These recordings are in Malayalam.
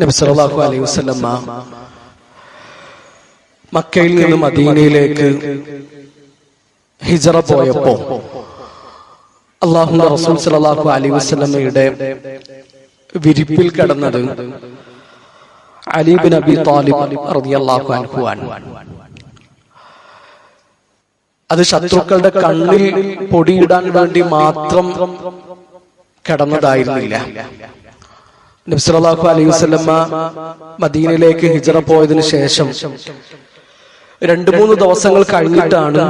നബി സല്ലല്ലാഹു അലൈഹി വസല്ലം മക്കയിൽ നിന്ന് മദീനയിലേക്ക് ഹിജ്റ പോയപ്പോൾ അല്ലാഹുവിന്റെ റസൂൽ സല്ലല്ലാഹു അലൈഹി വസല്ലമയുടെ വിരിപ്പിൽ കിടന്നത് അലി ബിൻ അബി ത്വാലിബ് റളിയല്ലാഹു അൻഹു ആണ്. അത് ശത്രുക്കളുടെ കണ്ണിൽ പൊടിയിടാൻ വേണ്ടി മാത്രം കിടന്നതായിരുന്നില്ല. നബി സല്ലല്ലാഹു അലൈഹി വസല്ലമ മദീനയിലേക്ക് ഹിജ്റ പോയതിനു ശേഷം 2-3 ദിവസങ്ങൾ കഴിഞ്ഞിട്ടാണ്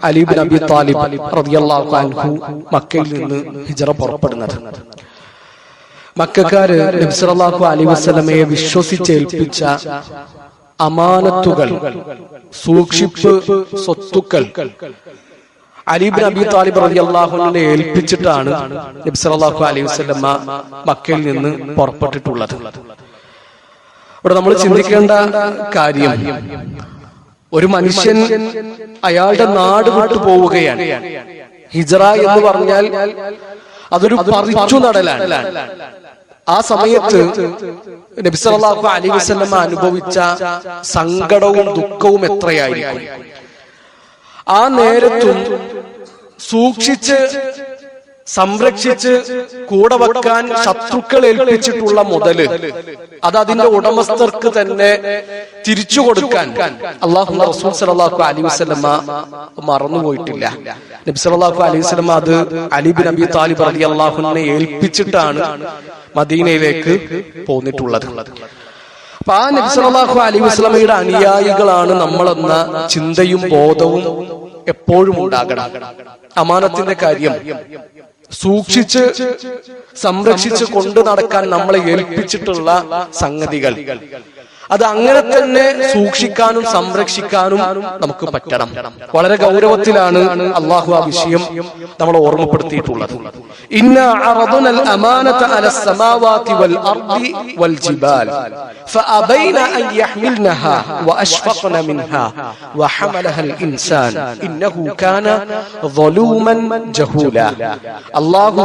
അലി ബിൻ അബി ത്വാലിബ് റളിയല്ലാഹു അൻഹു മക്കയിൽ നിന്ന് ഹിജ്റ പുറപ്പെടുന്നത്. മക്കക്കാര് നബി സല്ലല്ലാഹു അലൈഹി വസല്ലമയെ വിശ്വസിച്ചേൽപ്പിച്ച അമാനത്തുകൾ, സൂക്ഷിപ്പ് സ്വത്തുക്കൾ അലി ബിൻ അബി ത്വാലിബ് റളിയല്ലാഹു അൻഹുവിനെ ഏൽപ്പിച്ചിട്ടാണ് നബി സല്ലല്ലാഹു അലൈഹി വസല്ലമ മക്കയിൽ നിന്ന് പുറപ്പെട്ടിട്ടുള്ളത്. ഇവിടെ നമ്മൾ ചിന്തിക്കേണ്ട കാര്യം, ഒരു മനുഷ്യൻ അയാളുടെ നാട് വിട്ടു പോവുകയാണ്. ഹിജ്റ എന്ന് പറഞ്ഞാൽ അതൊരു പറിച്ചു നടലാണ്. ആ സമയത്ത് നബി സല്ലല്ലാഹു അലൈഹി വസല്ലമ അനുഭവിച്ച സങ്കടവും ദുഃഖവും എത്രയായിരിക്കും. ആ നേരത്തും സൂക്ഷിച്ച് സംരക്ഷിച്ച് കൂടെ വെക്കാൻ ശത്രുക്കൾ ഏൽപ്പിച്ചിട്ടുള്ള മുതല് അത് അതിന്റെ ഉടമസ്ഥർക്ക് തന്നെ തിരിച്ചു കൊടുക്കാൻ അല്ലാഹുവിന്റെ റസൂൽ സല്ലല്ലാഹു അലൈഹി വസല്ലമ മറന്നുപോയിട്ടില്ല. നബി സല്ലല്ലാഹു അലൈഹി വസല്ലമ അത് അലി ബിൻ അബി ത്വാലിബ് റളിയല്ലാഹു അൻഹുവിനെ ഏൽപ്പിച്ചിട്ടാണ് മദീനയിലേക്ക് പോന്നിട്ടുള്ളത്. അപ്പൊ ആ നബി സല്ലല്ലാഹു അലൈഹി വസല്ലമയുടെ അനുയായികളാണ് നമ്മളെന്ന ചിന്തയും ബോധവും എപ്പോഴും ഉണ്ടാകണം. അമാനത്തിന്റെ കാര്യം സൂക്ഷിച്ച് സംരക്ഷിച്ച് കൊണ്ടു നടക്കാൻ നമ്മളെ ഏൽപ്പിച്ചിട്ടുള്ള സംഗതികൾ അത് അങ്ങനെ തന്നെ സൂക്ഷിക്കാനും സംരക്ഷിക്കാനും നമുക്ക് പറ്റണം. വളരെ ഗൗരവത്തിലാണ് അള്ളാഹു ആ വിഷയം നമ്മളെ ഓർമ്മപ്പെടുത്തിയിട്ടുള്ളത്. ഇന്നാ അറദുനൽ അമാനത അലസ് സമാവാതി വൽ അർദി വൽ ജിബാൽ ഫഅബൈന അൻ യഹ്മിൽനഹാ വഅശ്ഫഖന മിൻഹാ വഹമലഹൽ ഇൻസാൻ ഇന്നഹു കാന ളലൂമൻ ജഹൂല. അള്ളാഹു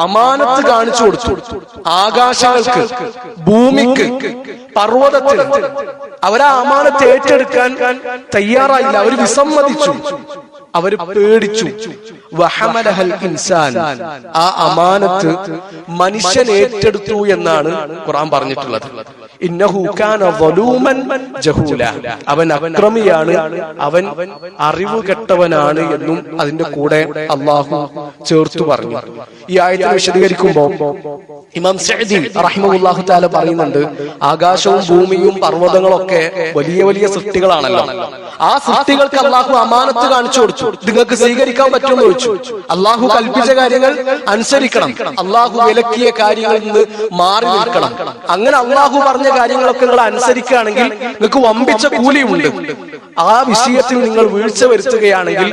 അമാനത്ത് കാണിച്ചു കൊടുത്തു. ആകാശങ്ങൾക്ക്, ഭൂമിക്ക്, പർവ്വതത്തിൽ അവരാ അമാനത്ത് ഏറ്റെടുക്കാൻ തയ്യാറായില്ല. അവർ വിസമ്മതിച്ചു, അവർ പേടിച്ചു. വഹമലഹൽ ഇൻസാൻ, ആ അമാനത്ത് മനുഷ്യൻ ഏറ്റെടുത്തു എന്നാണ് ഖുർആൻ പറഞ്ഞിട്ടുള്ളത്. ഇന്നഹു കാന ളലൂമൻ ജഹൂല, അവൻ അക്രമിയാണ്, അവൻ അറിവ് കെട്ടവനാണ് എന്നും അതിന്റെ കൂടെ അള്ളാഹു ചേർത്തു പറഞ്ഞു. ഈ ആയത്തിനെ വിശദീകരിക്കുമ്പോൾ ഇമാം സഅദി റഹിമഹുല്ലാഹു തആല പറയുന്നുണ്ട്, ആകാശവും ഭൂമിയും പർവ്വതങ്ങളൊക്കെ വലിയ വലിയ സൃഷ്ടികളാണല്ലോ. ആ സൃഷ്ടികൾക്ക് അള്ളാഹു അമാനത്ത് കാണിച്ചു കൊടുത്തു. നിങ്ങൾക്ക് സ്വീകരിക്കാൻ പറ്റുമെന്ന് ചോദിച്ചു. അള്ളാഹു കൽപ്പിച്ച കാര്യങ്ങൾ അനുസരിക്കണം, അള്ളാഹു വിലക്കിയ കാര്യങ്ങളിൽ നിന്ന് മാറി നിൽക്കണം. അങ്ങനെ അള്ളാഹു പറഞ്ഞ കാര്യങ്ങളൊക്കെ നിങ്ങൾ അനുസരിക്കുകയാണെങ്കിൽ നിങ്ങൾക്ക് വമ്പിച്ച കൂലിയുണ്ട്. ആ വിഷയത്തിൽ നിങ്ങൾ വീഴ്ച വരുത്തുകയാണെങ്കിൽ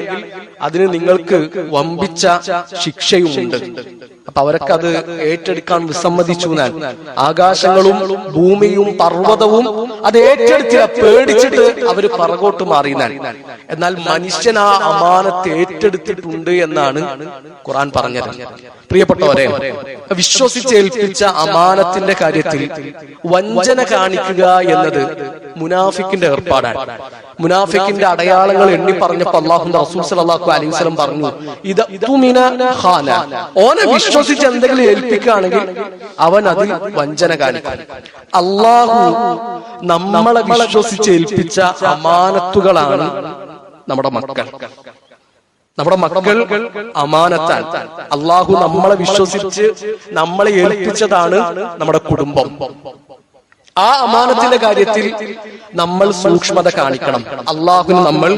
അതിന് നിങ്ങൾക്ക് വമ്പിച്ച ശിക്ഷയുമുണ്ട്. അപ്പൊ അവരൊക്കെ അത് ഏറ്റെടുക്കാൻ വിസമ്മതിച്ചു. ആകാശങ്ങളും ഭൂമിയും പർവ്വതവും അത് ഏറ്റെടുത്തില്ല, പേടിച്ചിട്ട് അവര് പുറകോട്ട് മാറിയാൽ. എന്നാൽ മനുഷ്യൻ ആ അമാനത്ത് ഏറ്റെടുത്തിട്ടുണ്ട് എന്നാണ് ഖുർആൻ പറഞ്ഞത്. പ്രിയപ്പെട്ടവരെ, വിശ്വസിച്ചേൽപ്പിച്ച അമാനത്തിന്റെ കാര്യത്തിൽ വഞ്ചന കാണിക്കുക എന്നത് മുനാഫിക്കിന്റെ ഏർപ്പാടാണ്. മുനാഫിക്കിന്റെ അടയാളങ്ങൾ എണ്ണി പറഞ്ഞപ്പോൾ അല്ലാഹുവിന്റെ റസൂൽ സല്ലല്ലാഹു അലൈഹി വസല്ലം പറഞ്ഞു, ഇദതുമിന ഖാന, ഓനെ വിശ്വസിച്ച് എന്തെങ്കിലും ഏൽപ്പിക്കുകയാണെങ്കിൽ അവൻ അതിൽ വഞ്ചന കാണിക്കും. അല്ലാഹു നമ്മളെ വിശ്വസിച്ച് ഏൽപ്പിച്ച അമാനത്തുകളാണ് നമ്മുടെ മക്കൾ. നമ്മുടെ മക്കൾ അമാനത്താണ്. അള്ളാഹു നമ്മളെ വിശ്വസിച്ച് നമ്മളെ ഏൽപ്പിച്ചതാണ് നമ്മുടെ കുടുംബം. ആ അമാനത്തിന്റെ കാര്യത്തിൽ നമ്മൾ സൂക്ഷ്മത കാണിക്കണം. അള്ളാഹുവിന് നമ്മൾ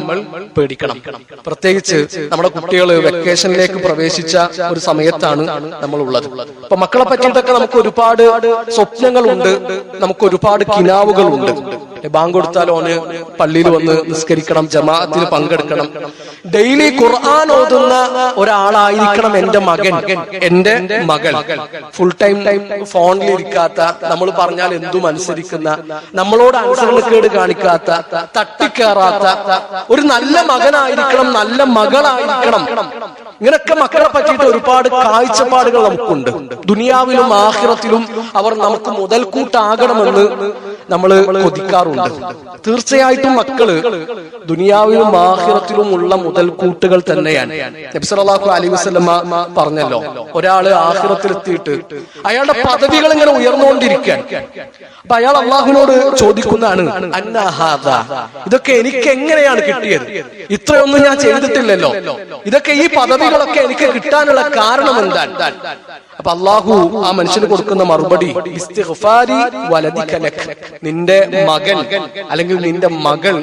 പേടിക്കണം. പ്രത്യേകിച്ച് നമ്മുടെ കുട്ടികൾ വെക്കേഷനിലേക്ക് പ്രവേശിച്ച ഒരു സമയത്താണ് നമ്മൾ ഉള്ളത്. അപ്പൊ മക്കളെ പറ്റിയിട്ടൊക്കെ നമുക്ക് ഒരുപാട് സ്വപ്നങ്ങളുണ്ട്, നമുക്ക് ഒരുപാട് കിനാവുകളുണ്ട്. ബാങ്ക് കൊടുത്താൽ ഓന് പള്ളിയിൽ വന്ന് നിസ്കരിക്കണം, ജമാഅത്തിൽ പങ്കെടുക്കണം, ഡെയിലി ഖുർആൻ ഓതുന്ന ഒരാളായിരിക്കണം എന്റെ മകൻ, എന്റെ മകൾ. ഫുൾ ടൈം ഫോണിലിരിക്കാത്ത, നമ്മൾ പറഞ്ഞാൽ എന്തും അനുസരിക്കുന്ന, നമ്മളോട് അനുസരണക്കേട് കാണിക്കാത്ത, തട്ടിക്കേറാത്ത ഒരു നല്ല മകനായിരിക്കണം, നല്ല മകളായിരിക്കണം ഇങ്ങനൊക്കെ മക്കളെ പറ്റിയിട്ട് ഒരുപാട് കാഴ്ചപ്പാടുകൾ നമുക്കുണ്ട്. ദുനിയാവിലും ആഖിറത്തിലും അവർ നമുക്ക് മുതൽക്കൂട്ടാകണമെന്ന് നമ്മൾ കൊതിക്കാറുണ്ട്. തീർച്ചയായിട്ടും മക്കള് ദുനിയാവിലും ആഖിറത്തിലും ഉള്ള മുതൽക്കൂട്ടുകൾ തന്നെയാണ്. നബി സല്ലല്ലാഹു അലൈഹി വസല്ലമ പറഞ്ഞല്ലോ, ഒരാള് ആഖിറത്തിലെത്തിയിട്ട് അയാളുടെ പദവികൾ ഇങ്ങനെ ഉയർന്നുകൊണ്ടിരിക്കാൻ, അപ്പൊ അയാൾ അള്ളാഹുവിനോട് ചോദിക്കുന്നതാണ്, അന്നഹാദാ, ഇതൊക്കെ എനിക്ക് എങ്ങനെയാണ് കിട്ടിയത്? ഇത്രയൊന്നും ഞാൻ ചെയ്തിട്ടില്ലല്ലോ, ഇതൊക്കെ ഈ പദവികളൊക്കെ എനിക്ക് കിട്ടാനുള്ള കാരണം എന്താണ്? അപ്പൊ അള്ളാഹു ആ മനുഷ്യന് കൊടുക്കുന്ന മറുപടി, ഇസ്തിഗ്ഫാരി വലദിക ലക്, നിന്റെ മകൻ അല്ലെങ്കിൽ നിന്റെ മകൾ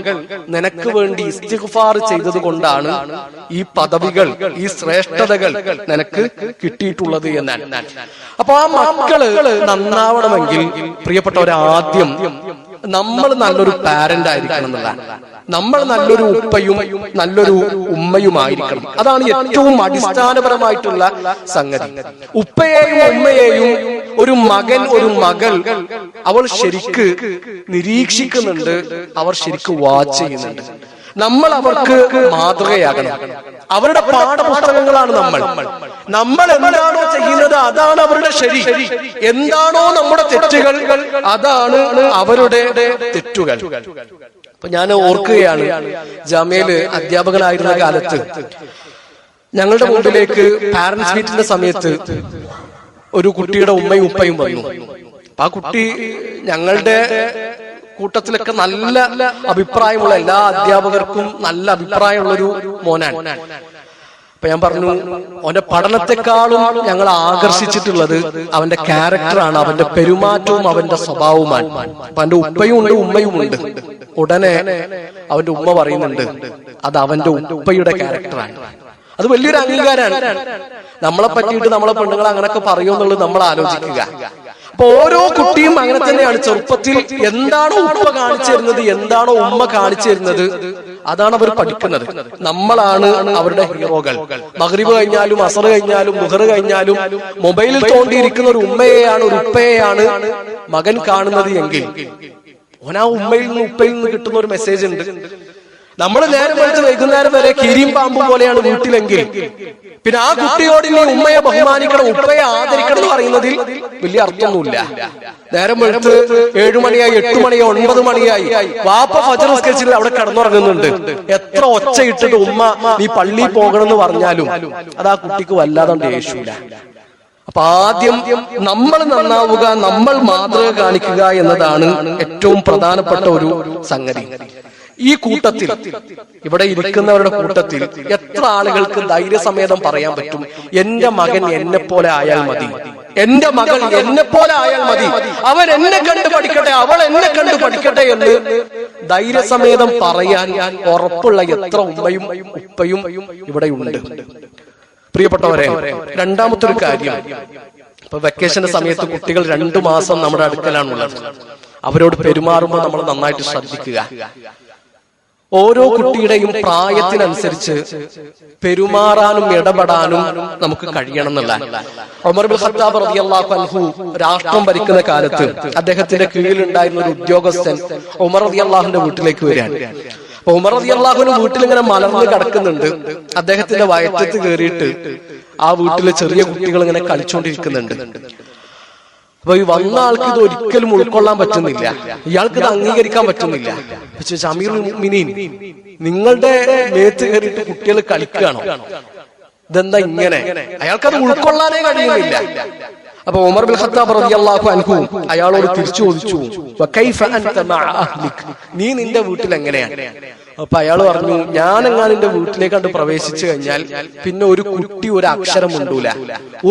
നിനക്ക് വേണ്ടി ഇസ്തിഗ്ഫാർ ചെയ്തത് കൊണ്ടാണ് ഈ പദവികൾ, ഈ ശ്രേഷ്ഠതകൾ നിനക്ക് കിട്ടിയിട്ടുള്ളത് എന്നാണ്. അപ്പൊ ആ മക്കള് നന്നാവണമെങ്കിൽ പ്രിയപ്പെട്ടവരാദ്യം നമ്മൾ നല്ലൊരു പാരന്റ് ആയിരിക്കണം എന്നുള്ളതാണ്. നമ്മൾ നല്ലൊരു ഉപ്പയും നല്ലൊരു ഉമ്മയുമായിരിക്കണം. അതാണ് ഏറ്റവും അടിസ്ഥാനപരമായിട്ടുള്ള സംഗതി. ഉപ്പയെയും ഉമ്മയെയും ഒരു മകൻ ഒരു മകൾ അവൾ ശരിക്ക് നിരീക്ഷിക്കുന്നുണ്ട്, അവർ ശരിക്ക് വാച്ച് ചെയ്യുന്നുണ്ട്. നമ്മൾ അവർക്ക് മാതൃകയാകണം. അവരുടെ പാഠപുസ്തകങ്ങളാണ് നമ്മൾ എന്താണോ ചെയ്യുന്നത് അതാണ് അവരുടെ ശരി, എന്താണോ നമ്മുടെ തെറ്റുകൾ അതാണ് അവരുടെ തെറ്റുകൾ. അപ്പൊ ഞാൻ ഓർക്കുകയാണ്, ജാമ്യയില് അധ്യാപകനായിരുന്ന കാലത്ത് ഞങ്ങളുടെ മുമ്പിലേക്ക് പാരന്റ്സ് മീറ്റിന്റെ സമയത്ത് ഒരു കുട്ടിയുടെ ഉമ്മയും ഉപ്പയും വന്നു. ആ കുട്ടി ഞങ്ങളുടെ കൂട്ടത്തിലൊക്കെ നല്ല അഭിപ്രായമുള്ള, എല്ലാ അധ്യാപകർക്കും നല്ല അഭിപ്രായമുള്ളൊരു മോനാണ്. അപ്പൊ ഞാൻ പറഞ്ഞു, അവന്റെ പഠനത്തെക്കാളും ഞങ്ങൾ ആകർഷിച്ചിട്ടുള്ളത് അവന്റെ ക്യാരക്ടറാണ്, അവന്റെ പെരുമാറ്റവും അവന്റെ സ്വഭാവവുമാണ്. അപ്പൊ അവന്റെ ഉപ്പയും ഉണ്ട് ഉമ്മയും ഉണ്ട്. ഉടനെ അവന്റെ ഉമ്മ പറയുന്നുണ്ട്, അത് അവന്റെ ഉപ്പയുടെ ക്യാരക്ടറാണ്. അത് വലിയൊരു അംഗീകാരമാണ്. നമ്മളെ പറ്റിയിട്ട് നമ്മളെ പെണ്ണുങ്ങൾ അങ്ങനൊക്കെ പറയുമെന്നുള്ളത് നമ്മൾ ആലോചിക്കുക. അപ്പൊ ഓരോ കുട്ടിയും അങ്ങനെ തന്നെയാണ്. ചെറുപ്പത്തിൽ എന്താണോ ഉപ്പ കാണിച്ചു തരുന്നത്, എന്താണോ ഉമ്മ കാണിച്ചു തരുന്നത്, അതാണ് അവർ പഠിക്കുന്നത്. നമ്മളാണ് അവരുടെ ഹീറോകൾ. മഗ്രിബ് കഴിഞ്ഞാലും അസർ കഴിഞ്ഞാലും മുഹർ കഴിഞ്ഞാലും മൊബൈലിൽ തോണ്ടിയിരിക്കുന്ന ഒരു ഉമ്മയെയാണ്, ഒരു ഉപ്പയെയാണ് മകൻ കാണുന്നത് എങ്കിൽ ഓനാ ഉമ്മയിൽ നിന്ന് ഉപ്പയിൽ നിന്ന് കിട്ടുന്ന ഒരു മെസ്സേജ് ഉണ്ട്. നമ്മൾ നേരം വെളുത്ത് വൈകുന്നേരം വരെ കീരിയും പാമ്പും പോലെയാണ് വീട്ടിലെങ്കിൽ പിന്നെ ആ കുട്ടിയോട് ഇനി ഉമ്മയെ ബഹുമാനിക്കണം, ഉപ്പയെ ആദരിക്കണം എന്ന് പറയുന്നതിൽ വലിയ അർത്ഥമൊന്നുമില്ല. നേരം വെളുത്ത് 7 മണിയായി 8 മണിയോ 9 മണിയായി വാപ്പ ഫജ്ർ നിസ്കരിച്ചിട്ട് അവിടെ കിടന്നുറങ്ങുന്നുണ്ട്. എത്ര ഒച്ച ഇട്ടിട്ട് ഉമ്മ നീ പള്ളിയിൽ പോകണം എന്ന് പറഞ്ഞാലും അത് ആ കുട്ടിക്ക് വല്ലാതെ ദേഷ്യമില്ല. അപ്പൊ ആദ്യം നമ്മൾ നന്നാവുക, നമ്മൾ മാതൃക കാണിക്കുക എന്നതാണ് ഏറ്റവും പ്രധാനപ്പെട്ട ഒരു സംഗതി. ഈ കൂട്ടത്തിൽ, ഇവിടെ ഇരിക്കുന്നവരുടെ കൂട്ടത്തിൽ എത്ര ആളുകൾക്ക് ധൈര്യസമേതം പറയാൻ പറ്റും, എന്റെ മകൻ എന്നെ പോലെ ആയാൽ മതി, എന്റെ മകൾ എന്നെ പോലെ ആയാൽ മതി, അവൻ എന്നെ കണ്ടു പഠിക്കട്ടെ, അവൾ എന്നെ കണ്ടു പഠിക്കട്ടെ എന്ന് ധൈര്യസമേതം പറയാൻ ഉറപ്പുള്ള എത്ര ഉമ്മയും ഉപ്പയും ഇവിടെ ഉണ്ട്? പ്രിയപ്പെട്ടവരെ, രണ്ടാമത്തെ ഒരു കാര്യം, ഇപ്പൊ വെക്കേഷന്റെ സമയത്ത് കുട്ടികൾ 2 മാസം നമ്മുടെ അടുക്കലാണുള്ളത്. അവരോട് പെരുമാറുമ്പോൾ നമ്മൾ നന്നായിട്ട് ശ്രദ്ധിക്കുക. ഓരോ കുട്ടിയുടെയും പ്രായത്തിനനുസരിച്ച് പെരുമാറാനും ഇടപെടാനും നമുക്ക് കഴിയണം എന്നുള്ളതാണ്. ഉമർ ഇബ്നു ഖത്താബ് റളിയല്ലാഹു അൻഹു രാഷ്ട്രം ഭരിക്കുന്ന കാലത്ത് അദ്ദേഹത്തിന്റെ കീഴിലുണ്ടായിരുന്ന ഒരു ഉദ്യോഗസ്ഥൻ ഉമർ റളിയല്ലാഹുവിന്റെ വീട്ടിലേക്ക് വരികയാണ്. അപ്പൊ ഉമർ റളിയല്ലാഹുവിന്റെ വീട്ടിൽ ഇങ്ങനെ മലർന്ന് കിടക്കുന്നുണ്ട്. അദ്ദേഹത്തിന്റെ വയറ്റത്ത് കയറിയിട്ട് ആ വീട്ടിലെ ചെറിയ കുട്ടികൾ ഇങ്ങനെ കളിച്ചുകൊണ്ടിരിക്കുന്നുണ്ട്. അപ്പൊ ഈ വന്ന ആൾക്ക് ഇത് ഒരിക്കലും ഉൾക്കൊള്ളാൻ പറ്റുന്നില്ല, ഇയാൾക്ക് ഇത് അംഗീകരിക്കാൻ പറ്റുന്നില്ല. അമീറുൽ മുഅ്മിനീൻ, നിങ്ങളുടെ മേത്ത് കയറിയിട്ട് കുട്ടികൾ കളിക്കുകയാണോ? ഇതെന്താ ഇങ്ങനെ? അയാൾക്കത് ഉൾക്കൊള്ളാനേ കഴിയുന്നില്ല. അപ്പൊ ഉമർ ഇബ്നു ഖത്താബ് റളിയല്ലാഹു അൻഹു അയാളോട് തിരിച്ചു ചോദിച്ചു, വകൈഫ അൻത മഅ അഹ്ലിക്, നീ നിന്റെ വീട്ടിൽ എങ്ങനെയാണ്? അപ്പൊ അയാൾ പറഞ്ഞു, ഞാനെങ്ങാനും എന്റെ വീട്ടിലേക്ക് കണ്ട് പ്രവേശിച്ചു കഴിഞ്ഞാൽ പിന്നെ ഒരു കുട്ടി ഒരു അക്ഷരം ഉണ്ടൂല,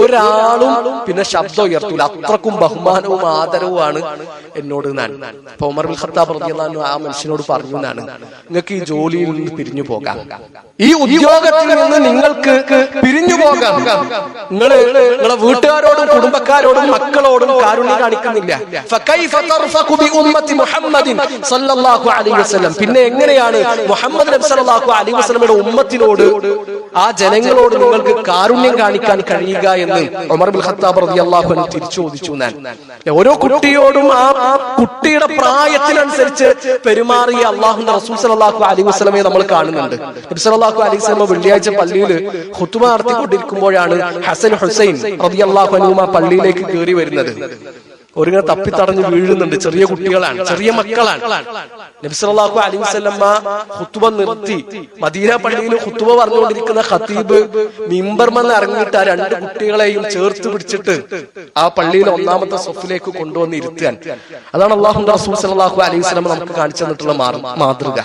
ഒരാളും പിന്നെ ശബ്ദം ഉയർത്തൂല, അത്രക്കും ബഹുമാനവും ആദരവുമാണ് എന്നോട് എന്നാണ്. അപ്പൊ ഉമർ ഇബ്നു ഖത്താബ് റളിയല്ലാഹു അൻഹു ആ മനുഷ്യനോട് പറഞ്ഞു, നിങ്ങൾക്ക് ഈ ജോലിയിൽ നിന്ന് പിരിഞ്ഞു പോകാം, ഈ ഉദ്യോഗത്തിൽ നിന്ന് നിങ്ങൾക്ക് പിരിഞ്ഞു പോകാം, നിങ്ങളെ വീട്ടുകാരോടും കുടുംബക്കാരോടും മക്കളോടും കാരുണ്യം കാണിക്കുന്നില്ല. ഫകൈഫ തർഫഖു ബി ഉമ്മത്തി മുഹമ്മദിൻ സല്ലല്ലാഹു അലൈഹി വസല്ലം, പിന്നെ എങ്ങനെയാണ് മുഹമ്മദ് നബി സല്ലല്ലാഹു അലൈഹി വസല്ലമയുടെ ഉമ്മത്തിനോട്, ആ ജനങ്ങളോട് നിങ്ങൾക്ക് കാരുണ്യം കാണിക്കാൻ കഴിയുക എന്ന് ഉമർ ഇബ്നു ഖത്താബ് റളിയല്ലാഹു അൻഹു തിരിച്ചു ചോദിച്ചു. ഓരോ കുട്ടിയോടും ആ കുട്ടിയുടെ പ്രായത്തിനനുസരിച്ച് പെരുമാറിയ അള്ളാഹുവിന്റെ റസൂൽ സല്ലല്ലാഹു അലൈഹി വസല്ലമയെ നമ്മൾ കാണുന്നുണ്ട്. നബി സല്ലല്ലാഹു അലൈഹി വസല്ലമ വെള്ളിയാഴ്ച പള്ളിയിൽ ഖുതുബ നടത്തിക്കൊണ്ടിരിക്കുമ്പോഴാണ് ഹസൻ ഹുസൈൻ റളിയല്ലാഹു അൻഹുമാ പള്ളിയിലേക്ക് കയറി വരുന്നത്. ഒരുങ്ങനെ തപ്പിത്തടഞ്ഞ് വീഴുന്നുണ്ട്. ചെറിയ കുട്ടികളാണ്, ചെറിയ മക്കളാണ്. നബി സല്ലല്ലാഹു അലൈഹി വസല്ലമ ഖുതുബ നിർത്തി മദീന പള്ളിയിൽ ഖുതുബ പറഞ്ഞുകൊണ്ടിരിക്കുന്ന ഖതീബ് മിമ്പർമെന്ന് ഇറങ്ങിയിട്ട് ആ രണ്ട് കുട്ടികളെയും ചേർത്ത് പിടിച്ചിട്ട് ആ പള്ളിയിലെ ഒന്നാമത്തെ സഫിലേക്ക് കൊണ്ടുവന്ന് ഇരുത്താൻ. അതാണ് അല്ലാഹുവിന്റെ റസൂൽ സല്ലല്ലാഹു അലൈഹി വസല്ലമ നമുക്ക് കാണിച്ചു തന്നിട്ടുള്ള മാതൃക.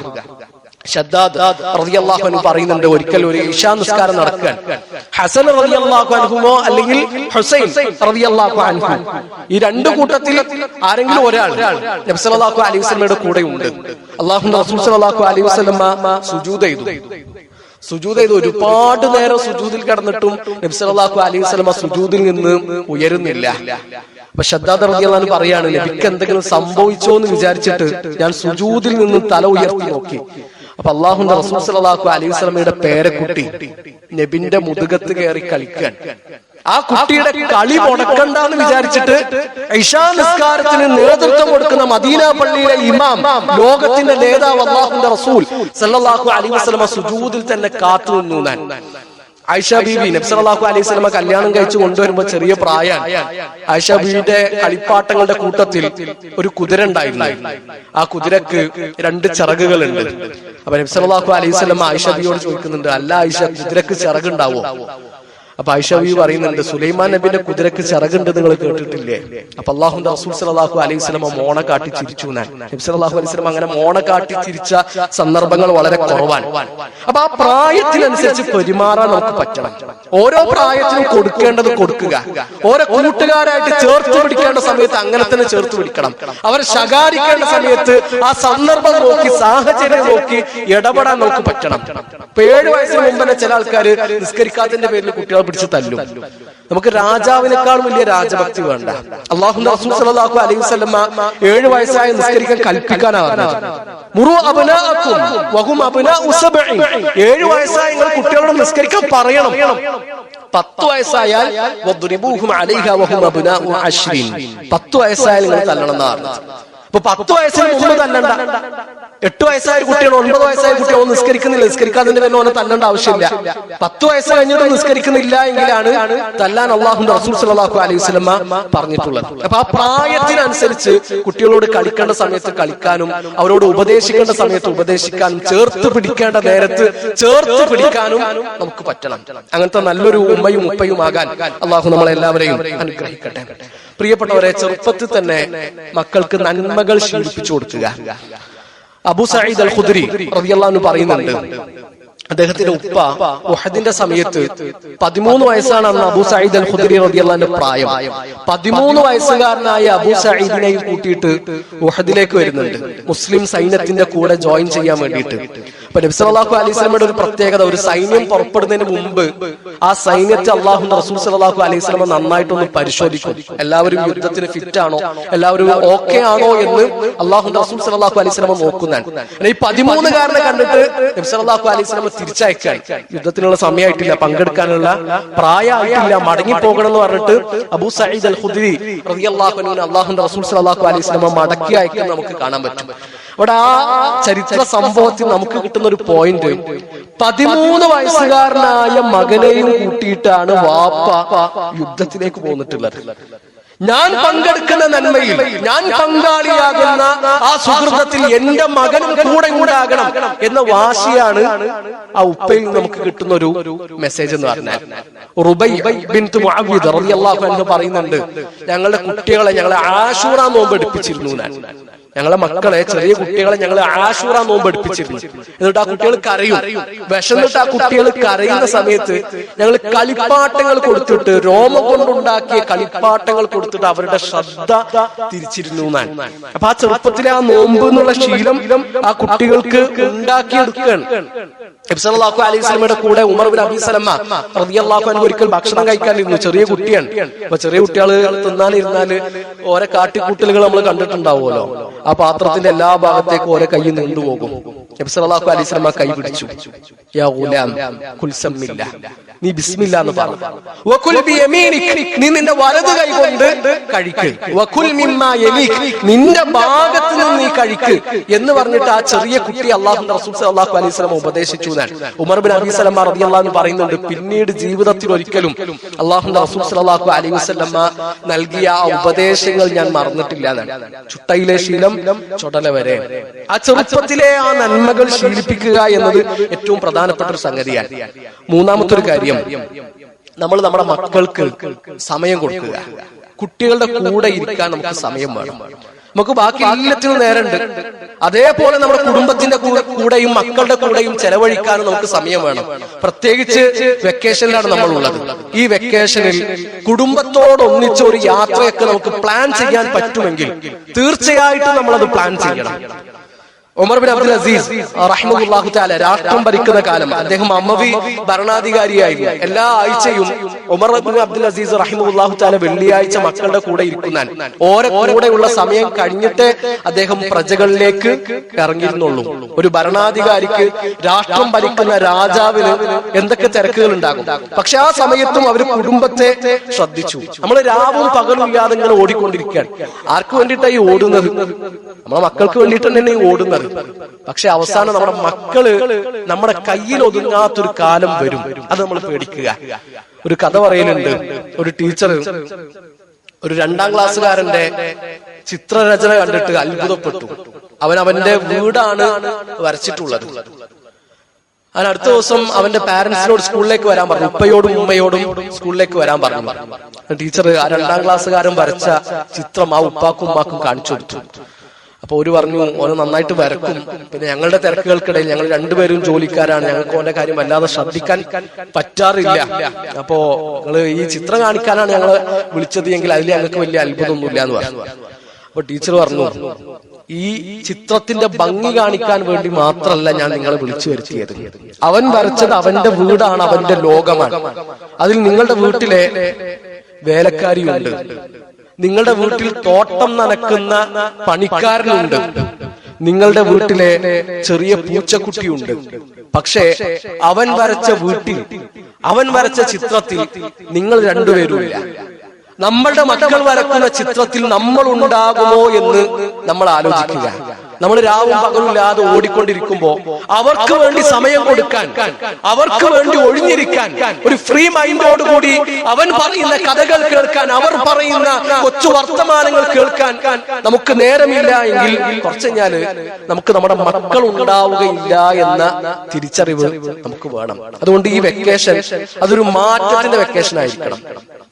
ഷദ്ദാദ് റളിയല്ലാഹു അൻഹു പറയുന്നുണ്ട്, ഒരിക്കൽ ഒരു ഇശാ നിസ്കാരം നടക്കാൻ ഹസൻ റളിയല്ലാഹു അൻഹുമോ അല്ലെങ്കിൽ ഹുസൈൻ റളിയല്ലാഹു അൻഹു, ഈ രണ്ടു കൂട്ടത്തിൽ ആരെങ്കിലും ഒരാൾ നബി സല്ലല്ലാഹു അലൈഹി വസല്ലമയുടെ കൂടെ ഉണ്ട്. അല്ലാഹുവിന്റെ റസൂൽ സല്ലല്ലാഹു അലൈഹി വസല്ലമ സുജൂദ് ചെയ്തു. ഒരുപാട് നേരം സുജൂദിൽ കിടന്നിട്ടും നബി സല്ലല്ലാഹു അലൈഹി വസല്ലമ സുജൂദിൽ നിന്ന് ഉയരുന്നില്ല. അപ്പൊ ഷദ്ദാദ് റളിയല്ലാഹു അൻഹു പറയാണ്, നബിക്ക് എന്തെങ്കിലും സംഭവിച്ചോ എന്ന് വിചാരിച്ചിട്ട് ഞാൻ സുജൂദിൽ നിന്ന് തല ഉയർത്തി നോക്കി. അപ്പൊ അല്ലാഹുവിന്റെ റസൂൽ സല്ലല്ലാഹു അലൈഹി വസല്ലമയുടെ പേരക്കുട്ടി നബിന്റെ മുതുകത്ത് കയറി കളിക്കാൻ. ആ കുട്ടിയുടെ കളി മുടക്കണ്ടെന്ന് വിചാരിച്ചിട്ട് ഇശാ നിസ്കാരത്തിന് നേതൃത്വം കൊടുക്കുന്ന മദീന പള്ളിയിലെ ഇമാം, ലോകത്തിന്റെ നേതാവ് അല്ലാഹുവിന്റെ റസൂൽ സല്ലല്ലാഹു അലൈഹി വസല്ലമ സുജൂദിൽ തന്നെ കാത്തു നിന്നു. ആയിഷ ബീബി നബി സല്ലല്ലാഹു അലൈഹി വസല്ലമ കല്യാണം കഴിച്ചു കൊണ്ടുവരുമ്പോ ചെറിയ പ്രായം. ആയിഷ ബീവിയുടെ കളിപ്പാട്ടങ്ങളുടെ കൂട്ടത്തിൽ ഒരു കുതിര ഉണ്ടായിരുന്നു. ആ കുതിരക്ക് 2 ചിറകുകളുണ്ട്. അപ്പൊ നബി സല്ലല്ലാഹു അലൈഹി വസല്ലമ ആയിഷ ബീവിയോട് ചോദിക്കുന്നുണ്ട്, അല്ല ആയിഷ, കുതിരക്ക് ചിറകുണ്ടാവോ? അപ്പൊ ആയിഷ ബീവി പറയുന്നുണ്ട്, സുലൈമാൻ നബിന്റെ കുതിരക്ക് ചിറകുണ്ട് നിങ്ങൾ കേട്ടിട്ടില്ലേ? അപ്പൊ അല്ലാഹുവിന്റെ റസൂൽ സല്ലല്ലാഹു അലൈഹി വസല്ലമ മോണ കാട്ടി ചിരിച്ചു. നബി സല്ലല്ലാഹു അലൈഹി വസല്ലമ അങ്ങനെ മോണ കാട്ടി ചിരിച്ച സന്ദർഭങ്ങൾ വളരെ കുറവാണ്. അപ്പൊ ആ പ്രായത്തിനനുസരിച്ച് പെരുമാറാൻ നമുക്ക് പറ്റണം. ഓരോ പ്രായത്തിനും കൊടുക്കേണ്ടത് കൊടുക്കുക. ഓരോ കൂട്ടുകാരായിട്ട് ചേർത്ത് പിടിക്കേണ്ട സമയത്ത് അങ്ങനെ തന്നെ ചേർത്ത് പിടിക്കണം. അവരെ ശകാരിക്കേണ്ട സമയത്ത് ആ സന്ദർഭം നോക്കി, സാഹചര്യം നോക്കി ഇടപെടാൻ നമുക്ക് പറ്റണം. ഇപ്പൊ 7 വയസ്സിന് മുമ്പ് തന്നെ ചില ആൾക്കാർ നിസ്കരിക്കാത്തതിന്റെ പേരിൽ കുട്ടികളെ പിടിച്ച് തല്ലും. നമുക്ക് രാജാവിനേക്കാൾ വലിയ രാജഭക്തി വേണ്ട. അല്ലാഹുവിന്റെ റസൂൽ സല്ലല്ലാഹു അലൈഹി വസല്ലമ 7 വയസ്സായ നിസ്കരിക്കാൻ കൽപ്പിക്കാനാണ്. മുറു അബ്നാഅക്കും വഹും അബ്നാഉ സബ്ഇ, 7 വയസ്സായ നിങ്ങൾ കുട്ടികളോട് നിസ്കരിക്കാൻ പറയണം. 10 വയസ്സായാൽ വദ്രിബൂഹും അലൈഹാ വഹും അബ്നാഉ 10, 10 വയസ്സായാൽ നിങ്ങൾ തല്ലണം എന്നാണ്. അപ്പൊ 10 വയസ്സിന് മുമ്പ് തല്ലണ്ട. 8 വയസ്സായ കുട്ടികൾ 9 വയസ്സായ കുട്ടികൾ നിസ്കരിക്കുന്നില്ല, നിസ്കരിക്കാതിന്റെ പേരിൽ ഓനെ തല്ലേണ്ട ആവശ്യമില്ല. 10 വയസ്സ് കഴിഞ്ഞിട്ട് നിസ്കരിക്കുന്നില്ല എങ്കിലാണ് തല്ലാൻ അല്ലാഹുവിന്റെ റസൂൽ സല്ലല്ലാഹു അലൈഹി വസല്ലമ പറഞ്ഞിട്ടുള്ളത്. അപ്പൊ ആ പ്രായത്തിനനുസരിച്ച് കുട്ടികളോട് കളിക്കേണ്ട സമയത്ത് കളിക്കാനും അവരോട് ഉപദേശിക്കേണ്ട സമയത്ത് ഉപദേശിക്കാനും ചേർത്ത് പിടിക്കേണ്ട നേരത്ത് ചേർത്ത് പിടിക്കാനും നമുക്ക് പറ്റണം. അങ്ങനത്തെ നല്ലൊരു ഉമ്മയും ഉപ്പയും ആകാൻ അല്ലാഹു നമ്മളെല്ലാവരെയും അനുഗ്രഹിക്കട്ടെ. പ്രിയപ്പെട്ടവരെ, ചെറുപ്പത്തിൽ തന്നെ മക്കൾക്ക് നന്മകൾ ശീലിപ്പിച്ചു കൊടുക്കുക. അബൂ സഈദ് അൽ ഖുദ്രി റളിയല്ലാഹു അൻഹു പറയുന്നുണ്ട്, അദ്ദേഹത്തിന്റെ ഉപ്പ ഉഹദിന്റെ സമയത്ത് 13 വയസ്സാണ് അന്ന് അബൂ സഈദ് അൽ ഖുദ്രി റളിയല്ലാഹു അൻഹു പ്രായം. 13 വയസ്സുകാരനായ അബൂ സഈദിനെയും കൂട്ടിയിട്ട് ഉഹദിലേക്ക് വരുന്നുണ്ട്, മുസ്ലിം സൈന്യത്തിന്റെ കൂടെ ജോയിൻ ചെയ്യാൻ വേണ്ടിയിട്ട്. അപ്പൊ നബി സല്ലല്ലാഹു അലൈഹി വസല്ലമയുടെ ഒരു പ്രത്യേകത, ഒരു സൈന്യം പുറപ്പെടുന്നതിന് മുമ്പ് ആ സൈന്യത്തെ അല്ലാഹുവിന്റെ റസൂൽ സല്ലല്ലാഹു അലൈഹി വസല്ലമ നന്നായിട്ടൊന്ന് പരിശോധിക്കും. എല്ലാവരും യുദ്ധത്തിന് ഫിറ്റ് ആണോ, എല്ലാവരും ഓക്കെ ആണോ എന്ന് അല്ലാഹുവിന്റെ റസൂൽ സല്ലല്ലാഹു അലൈഹി വസല്ലമ നോക്കുന്നതാണ്. ഈ 13കാരനെ കണ്ടിട്ട് നബി സല്ലല്ലാഹു അലൈഹി വസല്ലമ തിരിച്ചയക്കാൻ, യുദ്ധത്തിനുള്ള സമയമായിട്ടില്ല, പങ്കെടുക്കാനുള്ള പ്രായമായിട്ടില്ല, മടങ്ങി പോകണം എന്ന് പറഞ്ഞിട്ട് അബൂ സഈദ് അൽ ഖുദ്രി റളിയല്ലാഹു അൻഹു അല്ലാഹുവിന്റെ റസൂൽ സല്ലല്ലാഹു അലൈഹി വസല്ലമ മടക്കി അയക്കാൻ നമുക്ക് കാണാൻ പറ്റും. അവിടെ ആ ചരിത്ര സംഭവത്തിൽ നമുക്ക് കിട്ടുന്ന ഒരു പോയിന്റ്, 13 വയസ്സുകാരനായ മകനെയും കൂട്ടിയിട്ടാണ് വാപ്പ യുദ്ധത്തിലേക്ക് പോന്നിട്ടുള്ളത്. ഞാൻ പങ്കെടുക്കുന്ന നന്മയിൽ, ഞാൻ പങ്കാളിയാകുന്ന ആ സുഹൃതത്തിൽ എന്റെ മകനും കൂടെ ഉണ്ടാകണം എന്ന വാശിയാണ് ആ ഉപ്പയിൽ നമുക്ക് കിട്ടുന്ന ഒരു മെസ്സേജ് എന്ന് പറഞ്ഞാൽ. റുബൈ ബിൻത് മുഅവ്വിദ് റളിയല്ലാഹു അൻഹു പറയുന്നുണ്ട്, ഞങ്ങളുടെ കുട്ടികളെ ഞങ്ങളെ ആശൂറ നോമ്പ് എടുപ്പിച്ചിരുന്നു. ഞങ്ങളെ മക്കളെ, ചെറിയ കുട്ടികളെ ഞങ്ങൾ ആശൂറ നോമ്പ് എടുപ്പിച്ചിരുന്നു. എന്നിട്ട് ആ കുട്ടികൾ കരയും. വിശന്നിട്ട് ആ കുട്ടികൾ കരയുന്ന സമയത്ത് ഞങ്ങൾ കളിപ്പാട്ടങ്ങൾ കൊടുത്തിട്ട്, രോമം കൊണ്ടുണ്ടാക്കിയ കളിപ്പാട്ടങ്ങൾ കൊടുത്തിട്ട് അവരുടെ ശ്രദ്ധ തിരിച്ചിരുന്നു എന്നാണ്. അപ്പൊ ആ ചെറുപ്പത്തിലെ ആ നോമ്പ് എന്നുള്ള ശീലം ആ കുട്ടികൾക്ക് ഉണ്ടാക്കിയെടുക്കുകയാണ്. നബി സല്ലല്ലാഹു അലൈഹി വസല്ലമയുടെ കൂടെ ഉമർ ബിൻ അബീ സലമ റളിയല്ലാഹു അൻഹു ഒരിക്കൽ ഭക്ഷണം കഴിക്കാനിരുന്നു. ചെറിയ കുട്ടിയാണ്. അപ്പൊ ചെറിയ കുട്ടികൾ തിന്നാനിരുന്നാല് ഓരോ കാട്ടിക്കൂട്ടലുകൾ നമ്മൾ കണ്ടിട്ടുണ്ടാവുമല്ലോ. ആ പാത്രത്തിന്റെ എല്ലാ ഭാഗത്തേക്കും ഓരോ കൈ നീണ്ടുപോകും. നബി സല്ലല്ലാഹു അലൈഹി വസല്ലം കൈ പിടിച്ചു. യാ ഗുലാം ഖുൽ സമ്മില്ലാ, നീ ബിസ്മില്ലാ എന്ന് പറഞ്ഞു. വകുൽ ബിയമീനിക്, നീ നിന്റെ വലതു കൈ കൊണ്ട് കഴിക്ക്. വകുൽ മിമ്മാ യലീക്, നിന്റെ ഭാഗത്ത് നിന്ന് നീ കഴിക്ക് എന്ന് പറഞ്ഞിട്ട് ആ ചെറിയ കുട്ടി അല്ലാഹുവിന്റെ റസൂൽ സല്ലല്ലാഹു അലൈഹി വസല്ലം ഉപദേശിച്ചു എന്നാണ്. ഉമർ ബിൻ അബീ സലമ റളിയല്ലാഹു അൻഹു പറയുന്നുണ്ട്, പിന്നീട് ജീവിതത്തിൽ ഒരിക്കലും അല്ലാഹുവിന്റെ റസൂൽ സല്ലല്ലാഹു അലൈഹി വസല്ലം നൽകിയ ആ ഉപദേശങ്ങൾ ഞാൻ മറന്നിട്ടില്ല എന്നാണ്. ചുട്ടയിലെ ശീലം ചുടല വരെ. ആ ചെറുപ്പത്തിലെ ആ നന്മകൾ ശീലിപ്പിക്കുക എന്നത് ഏറ്റവും പ്രധാനപ്പെട്ട ഒരു സംഗതിയാണ്. മൂന്നാമത്തെ ഒരു കാര്യം, നമ്മൾ നമ്മുടെ മക്കൾക്ക് സമയം കൊടുക്കുക. കുട്ടികളുടെ കൂടെ ഇരിക്കാൻ നമുക്ക് സമയം വേണം. നമുക്ക് ബാക്കി എല്ലാത്തിനും നേരമുണ്ട്. അതേപോലെ നമ്മുടെ കുടുംബത്തിന്റെ കൂടെയും മക്കളുടെ കൂടെയും ചെലവഴിക്കാനും നമുക്ക് സമയം വേണം. പ്രത്യേകിച്ച് വെക്കേഷനിലാണ് നമ്മളുള്ളത്. ഈ വെക്കേഷനിൽ കുടുംബത്തോടൊന്നിച്ച് ഒരു യാത്രയൊക്കെ നമുക്ക് പ്ലാൻ ചെയ്യാൻ പറ്റുമെങ്കിൽ തീർച്ചയായിട്ടും നമ്മളത് പ്ലാൻ ചെയ്യണം. ഉമർ ബിൻ അബ്ദുൽ അസീസ് റഹിമഹുല്ലാഹു തആല രാഷ്ട്രം ഭരിക്കുന്ന കാലം, അദ്ദേഹം അമവി ഭരണാധികാരിയായിരുന്നു. എല്ലാ ആഴ്ചയും ഉമർ ബിൻ അബ്ദുൽ അസീസ് റഹിമഹുല്ലാഹു തആല വെള്ളിയാഴ്ച മക്കളുടെ കൂടെ ഇരിക്കുന്നാൻ. ഓരോ കൂടെയുള്ള സമയം കഴിഞ്ഞിട്ട് അദ്ദേഹം പ്രജകളിലേക്ക് ഇറങ്ങിയിരുന്നുള്ളൂ. ഒരു ഭരണാധികാരിക്ക്, രാഷ്ട്രം ഭരിക്കുന്ന രാജാവിന് എന്തൊക്കെ തിരക്കുകൾ ഉണ്ടാകും. പക്ഷെ ആ സമയത്തും അവർ കുടുംബത്തെ ശ്രദ്ധിച്ചു. നമ്മൾ രാവും പകലും ഇല്ലാതെ ഇങ്ങനെ ഓടിക്കൊണ്ടിരിക്കുകയാണ്. ആർക്ക് വേണ്ടിയിട്ടാണ് ഈ ഓടുന്നത്? നമ്മളെ മക്കൾക്ക് വേണ്ടിയിട്ട് തന്നെ ഈ ഓടുന്നത്. പക്ഷെ അവസാനം നമ്മുടെ മക്കള് നമ്മുടെ കയ്യിൽ ഒതുങ്ങാത്തൊരു കാലം വരും. അത് നമ്മൾ പേടിക്കുക. ഒരു കഥ പറയലുണ്ട്. ഒരു ടീച്ചർ ഒരു 2ാം ക്ലാസ്സുകാരന്റെ ചിത്രരചന കണ്ടിട്ട് അത്ഭുതപ്പെട്ടു. അവന്റെ വീടാണ് വരച്ചിട്ടുള്ളത്. അതിന് അടുത്ത ദിവസം അവന്റെ പാരന്റ്സിനോട് സ്കൂളിലേക്ക് വരാൻ പറഞ്ഞു. ഉപ്പയോടും ഉമ്മയോടും സ്കൂളിലേക്ക് വരാൻ പറഞ്ഞു. ടീച്ചർ ആ 2ാം ക്ലാസ്സുകാരൻ വരച്ച ചിത്രം ആ ഉപ്പാക്കും ഉമ്മാക്കും കാണിച്ചു കൊടുത്തു. അപ്പൊ ഒരു പറഞ്ഞു, ഓന് നന്നായിട്ട് വരക്കും, പിന്നെ ഞങ്ങളുടെ തിരക്കുകൾക്കിടയിൽ ഞങ്ങൾ രണ്ടുപേരും ജോലിക്കാരാണ്, ഞങ്ങൾക്ക് ഓന്റെ കാര്യം വല്ലാതെ ശ്രദ്ധിക്കാൻ പറ്റാറില്ല. അപ്പോ നിങ്ങള് ഈ ചിത്രം കാണിക്കാനാണ് ഞങ്ങൾ വിളിച്ചത് എങ്കിൽ അതിൽ ഞങ്ങൾക്ക് വലിയ അത്ഭുതമൊന്നുമില്ല എന്ന് പറഞ്ഞു. അപ്പൊ ടീച്ചർ പറഞ്ഞു, ഈ ചിത്രത്തിന്റെ ഭംഗി കാണിക്കാൻ വേണ്ടി മാത്രമല്ല ഞാൻ നിങ്ങളെ വിളിച്ചു വരുത്തിയത്. അവൻ വരച്ചത് അവന്റെ വീടാണ്, അവന്റെ ലോകമാണ്. അതിൽ നിങ്ങളുടെ വീട്ടിലെ വേലക്കാരിയുണ്ട്, നിങ്ങളുടെ വീട്ടിൽ തോട്ടം നനക്കുന്ന പണിക്കാരനുണ്ട്, നിങ്ങളുടെ വീട്ടിലെ ചെറിയ പൂച്ചക്കുട്ടിയുണ്ട്. പക്ഷേ അവൻ വരച്ച വീട്ടിൽ, അവൻ വരച്ച ചിത്രത്തിൽ നിങ്ങൾ രണ്ടുപേരുമില്ല. നമ്മളുടെ മക്കൾ വരക്കുന്ന ചിത്രത്തിൽ നമ്മൾ ഉണ്ടാകുമോ എന്ന് നമ്മൾ ആലോചിക്കുക. നമ്മൾ രാവും പകലില്ലാതെ ഓടിക്കൊണ്ടിരിക്കുമ്പോ അവർക്ക് വേണ്ടി സമയം കൊടുക്കാൻ, അവർക്ക് വേണ്ടി ഒഴിഞ്ഞിരിക്കാൻ, ഒരു ഫ്രീ മൈൻഡോടുകൂടി അവൻ പറയുന്ന കഥകൾ കേൾക്കാൻ, അവർ പറയുന്ന കൊച്ചു വർത്തമാനങ്ങൾ കേൾക്കാൻ നമുക്ക് നേരമില്ല എങ്കിൽ കുറച്ച് കഴിഞ്ഞാല് നമുക്ക് നമ്മുടെ മക്കൾ ഉണ്ടാവുകയില്ല എന്ന തിരിച്ചറിവ് നമുക്ക് വേണം. അതുകൊണ്ട് ഈ വെക്കേഷൻ അതൊരു മാറ്റത്തിന്റെ വെക്കേഷൻ ആയിരിക്കണം.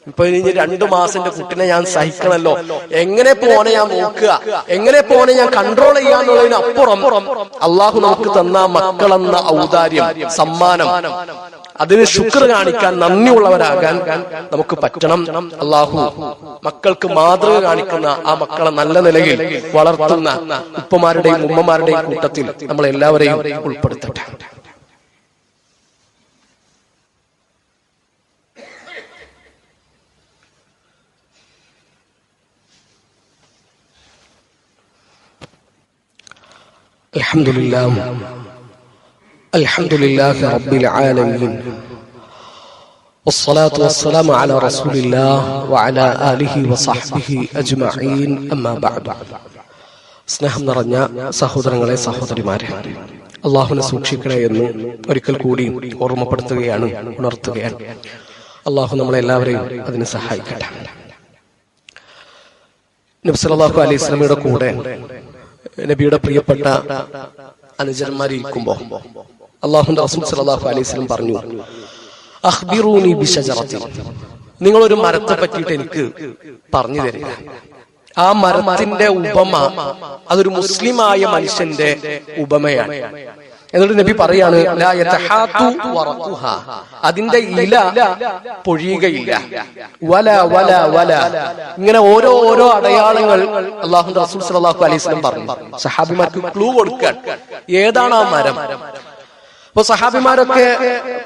ഇപ്പൊ ഇനി 2 മാസത്തിന്റെ കുട്ടിനെ ഞാൻ സഹിക്കണല്ലോ, എങ്ങനെ പോനെ ഞാൻ നോക്കുക, എങ്ങനെ പോനെ ഞാൻ കൺട്രോൾ ചെയ്യാന്നുള്ളതിനപ്പുറം അള്ളാഹു നമുക്ക് തന്ന മക്കളെന്ന ഔദാര്യം, സമ്മാനം, അതിന് ശുക്ർ കാണിക്കാൻ, നന്ദിയുള്ളവരാകാൻ നമുക്ക് പറ്റണം. അള്ളാഹു മക്കൾക്ക് മാതൃക കാണിക്കുന്ന ആ മക്കളെ നല്ല നിലയിൽ വളർത്തുന്ന ഉപ്പമാരുടെയും ഉമ്മമാരുടെയും കൂട്ടത്തിൽ നമ്മൾ എല്ലാവരെയും ഉൾപ്പെടുത്തട്ടെ. അൽഹംദുലില്ലാഹി റബ്ബിൽ ആലമീൻ വസ്സലാത്തു വസ്സലാമു അലാ റസൂലില്ലാഹി വഅലാ ആലിഹി വസഹ്ബിഹി അജ്മഈൻ. അമ്മാ ബഅദ്. സ്നേഹം നിറഞ്ഞ സഹോദരങ്ങളെ, സഹോദരിമാരെ, അല്ലാഹുവിനെ സൂക്ഷിക്കണേ എന്ന് ഒരിക്കൽ കൂടി ഓർമ്മപ്പെടുത്തുകയാണ്, ഉണർത്തുകയാണ്. അല്ലാഹു നമ്മളെ എല്ലാവരെയും അതിന് സഹായിക്കട്ടെ. നബി സല്ലല്ലാഹു അലൈഹി വസല്ലമയുടെ കൂടെ നബിയുടെ പ്രിയപ്പെട്ട അനുചരന്മാരിയ്ക്കുമ്പോ അല്ലാഹുവിന്റെ റസൂൽ സല്ലല്ലാഹു അലൈഹി വസല്ലം പറഞ്ഞു, അഖ്ബിറൂനി ബിശജറത്തി, നിങ്ങളൊരു മരത്തെ പറ്റിയിട്ട് എനിക്ക് പറഞ്ഞു തരിക. ആ മരത്തിന്റെ ഉപമ അതൊരു മുസ്ലിമായ മനുഷ്യന്റെ ഉപമയാണ്. എന്നിട്ട് നബി പറയാണ്, ലാ യതഹാതു വറഖുഹാ, അതിന്റെ ഇല പൊഴിയുകയില്ല. വല വല വല, ഇങ്ങനെ ഓരോ അടയാളങ്ങൾ അല്ലാഹുവിന്റെ റസൂൽ സല്ലല്ലാഹു അലൈഹി വസല്ലം പറഞ്ഞു. സഹാബിമാർക്ക് ക്ലൂ കൊടുക്കാൻ ഏതാണ് ആ മരം. അപ്പൊ സഹാബിമാരൊക്കെ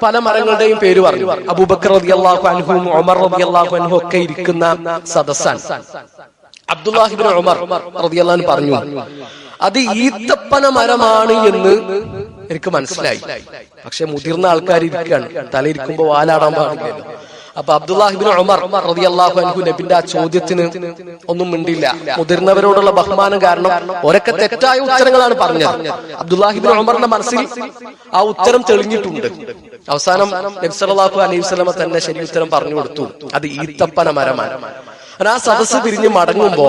പല മരങ്ങളുടെയും പേര് പറഞ്ഞു. അബൂബക്കർ റളിയല്ലാഹു അൻഹു, ഉമർ റളിയല്ലാഹു അൻഹു ഒക്കെ ഇരിക്കുന്ന സദസ്സാണ്. അബ്ദുല്ലാഹി ഇബ്നു ഉമർ റളിയല്ലാഹു അൻഹു പറഞ്ഞു, അത് ഈത്തപ്പന മരമാണ് എന്ന് എനിക്ക് മനസ്സിലായി. പക്ഷെ മുതിർന്ന ആൾക്കാർ ഇരിക്കുകയാണ്, തലയിരിക്കുമ്പോ വാലാടാൻ പാടില്ലല്ലോ. അപ്പൊ അബ്ദുല്ലാഹി ഇബ്നു ഉമർ റളിയല്ലാഹു അൻഹു നബിന്റെ ആ ചോദ്യത്തിന് ഒന്നും മിണ്ടില്ല. മുതിർന്നവരോടുള്ള ബഹുമാനം കാരണം ഒരൊക്കെ തെറ്റായ ഉത്തരങ്ങളാണ് പറഞ്ഞത്. അബ്ദുല്ലാഹി ഇബ്നു ഉമറിന്റെ മനസ്സിൽ ആ ഉത്തരം തെളിഞ്ഞിട്ടുണ്ട്. അവസാനം നബി സല്ലല്ലാഹു അലൈഹി വസല്ലം തന്നെ ശരി ഉത്തരം പറഞ്ഞു കൊടുത്തു, അത് ഈത്തപ്പന മരമാണ്. ആ സദസ്സ് പിരിഞ്ഞ് മടങ്ങുമ്പോ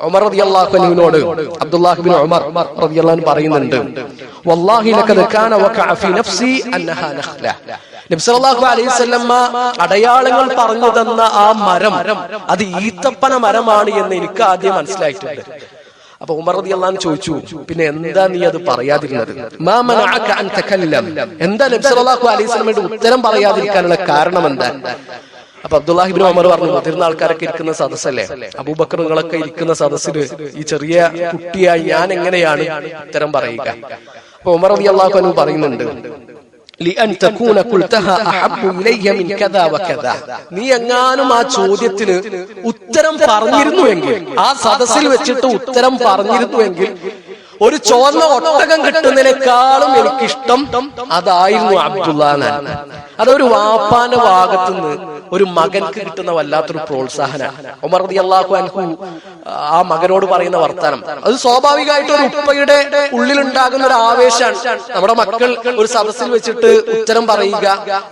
ഉമർ റളിയല്ലാഹു അൻഹുവിനോട് അബ്ദുല്ലാഹി ഇബ്നു ഉമർ റളിയല്ലാഹു അൻഹു പറയുന്നുണ്ട്, വല്ലാഹി ലഖദ് കാന വഖഅ ഫീ നഫ്സി അന്നഹാ നഖ്ല. നബി സല്ലല്ലാഹു അലൈഹി വസല്ലം അടയാളങ്ങൾ പറഞ്ഞു തന്ന ആ മരം അത് ഈത്തപ്പന മരമാണ് എന്ന് എനിക്ക് ആദ്യം മനസ്സിലായിട്ടുണ്ട്. അപ്പൊ ഉമർ റളിയല്ലാഹു അൻഹു ചോദിച്ചു, പിന്നെ എന്താ നീ അത് പറയാതിരുന്നത്? മാ മനഅക അൻ തകല്ലം. എന്താ നബി സല്ലല്ലാഹു അലൈഹി വസല്ലമയുടെ ഉത്തരം പറയാതിരിക്കാനുള്ള കാരണം എന്താ? അപ്പൊ അബ്ദുല്ലാഹി ഇബ്നു ഉമർ പറഞ്ഞു, മുതിർന്ന ആൾക്കാരൊക്കെ ഇരിക്കുന്ന സദസ്സല്ലേ, അബൂബക്കറുകളൊക്കെ ഇരിക്കുന്ന സദസ്സില് ഈ ചെറിയ കുട്ടിയായി ഞാൻ എങ്ങനെയാണ് ഉത്തരം പറയുക? അപ്പൊ ഉമർ റളിയല്ലാഹു അൻഹു പറയുന്നുണ്ട്, നീ എങ്ങാനും ആ ചോദ്യത്തിന് ഉത്തരം പറഞ്ഞിരുന്നുവെങ്കിൽ, ആ സദസ്സിൽ വെച്ചിട്ട് ഉത്തരം പറഞ്ഞിരുന്നുവെങ്കിൽ, ഒരു ചോന്ന ഒട്ടകം കിട്ടുന്നതിനേക്കാളും എനിക്കിഷ്ടം അതായിരുന്നു അബ്ദുല്ലാഹ്. അതൊരു വാപ്പാന്റെ ഭാഗത്തുനിന്ന് ഒരു മകൻക്ക് കിട്ടുന്ന വല്ലാത്തൊരു പ്രോത്സാഹനമാണ്. ഉമർ റളിയല്ലാഹു അൻഹു ആ മകനോട് പറയുന്ന വർത്തമാനം അത് സ്വാഭാവികമായിട്ട് ഒരു ഉപ്പയുടെ ഉള്ളിലുണ്ടാകുന്ന ഒരു ആവേശമാണ്. നമ്മുടെ മക്കൾ ഒരു സദസ്സിൽ വെച്ചിട്ട് ഉത്തരം പറയുക,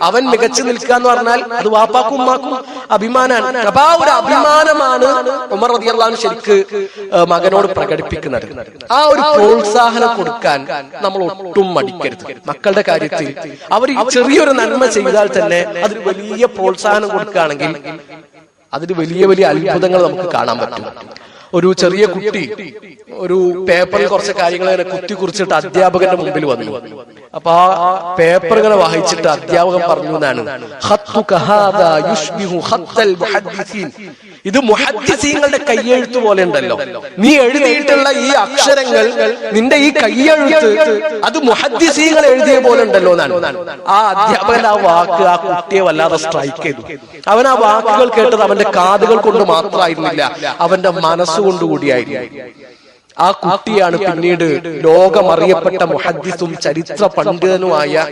അവൻ മികച്ചു നിൽക്കുക എന്ന് പറഞ്ഞാൽ അത് വാപ്പാക്കും ഉമ്മാക്കും അഭിമാനമാണ്. അപ്പൊ ആ ഒരു അഭിമാനമാണ് ഉമർ റളിയല്ലാഹു അൻഹു ശരിക്ക് മകനോട് പ്രകടിപ്പിക്കുന്നത്. ആ ഒരു പ്രോത്സാഹനം കൊടുക്കാൻ നമ്മൾ ഒട്ടും മടിക്കരുത്. മക്കളുടെ കാര്യത്തിൽ അവർ ചെറിയൊരു നന്മ ചെയ്താൽ തന്നെ അതിന് വലിയ പ്രോത്സാഹനം കൊടുക്കുകയാണെങ്കിൽ അതിന് വലിയ വലിയ അത്ഭുതങ്ങൾ നമുക്ക് കാണാൻ പറ്റും. ഒരു ചെറിയ കുട്ടി ഒരു പേപ്പറിൽ കുറച്ച് കാര്യങ്ങൾ ഇങ്ങനെ കുത്തി കുറിച്ചിട്ട് അധ്യാപകന്റെ മുമ്പിൽ വന്നു. അപ്പൊ ആ പേപ്പർ ഇങ്ങനെ വായിച്ചിട്ട് അധ്യാപകൻ പറഞ്ഞു എന്നാണ്, ഇത് മുഹദ്ദിസീങ്ങളുടെ കയ്യെഴുത്ത് പോലെ ഉണ്ടല്ലോ, നീ എഴുതിയിട്ടുള്ള ഈ അക്ഷരങ്ങൾ, നിന്റെ ഈ കയ്യെഴുത്ത് അത് മുഹദ്ദിസീങ്ങൾ എഴുതിയ പോലെ ഉണ്ടല്ലോ എന്നാണ്. ആ അധ്യാപകന്റെ ആ വാക്ക് ആ കുട്ടിയെ വല്ലാതെ സ്ട്രൈക്ക് ചെയ്തു. അവൻ ആ വാക്കുകൾ കേട്ടത് അവന്റെ കാതുകൾ കൊണ്ട് മാത്രമായിരുന്നില്ല, അവന്റെ മനസ്സുകൊണ്ടുകൂടിയായിരുന്നു. ആ കുട്ടിയാണ് പിന്നീട് ലോകമറിയപ്പെട്ട മുഹദ്ദിസും ചരിത്ര പണ്ഡിതനുമായ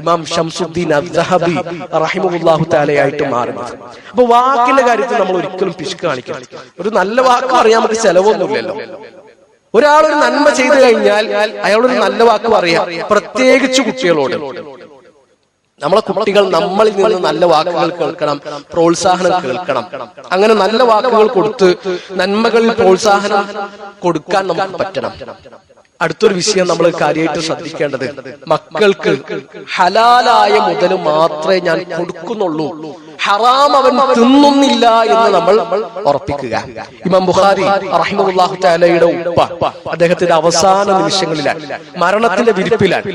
ഇമാം ശംസുദ്ദീൻ അസ്സഹബി റഹിമഹുല്ലാഹു തആലയായിട്ട് മാറുന്നത്. അപ്പൊ വാക്കിന്റെ കാര്യത്തിൽ നമ്മൾ ഒരിക്കലും പിശുക്ക് കാണിക്കണം. ഒരു നല്ല വാക്ക് പറയാൻ നമുക്ക് ചെലവൊന്നുമില്ലല്ലോ. ഒരാളൊരു നന്മ ചെയ്തു കഴിഞ്ഞാൽ അയാളൊരു നല്ല വാക്ക് പറയാം, പ്രത്യേകിച്ച് കുട്ടികളോട്. നമ്മളെ കുട്ടികൾ നമ്മളിൽ നിന്ന് നല്ല വാക്കുകൾ കേൾക്കണം, പ്രോത്സാഹനം കേൾക്കണം. അങ്ങനെ നല്ല വാക്കുകൾ കൊടുത്ത് നന്മകളിൽ പ്രോത്സാഹനം കൊടുക്കാൻ നമുക്ക് പറ്റണം. അടുത്തൊരു വിഷയം നമ്മൾ കാര്യമായിട്ട് ശ്രദ്ധിക്കേണ്ടത്, മക്കൾക്ക് ഹലാലായ മുതൽ മാത്രമേ ഞാൻ കൊടുക്കുന്നുള്ളൂ, ഹറാം അവൻ തിന്നുന്നില്ല എന്ന് നമ്മൾ ഉറപ്പിക്കുക. ഇമാം ബുഖാരി റഹിമഹുല്ലാഹു തആലയുടെ ഉപ്പ അദ്ദേഹത്തിന്റെ അവസാന നിമിഷങ്ങളിലാണ്, മരണത്തിന്റെ വിരിപ്പിലാണ്.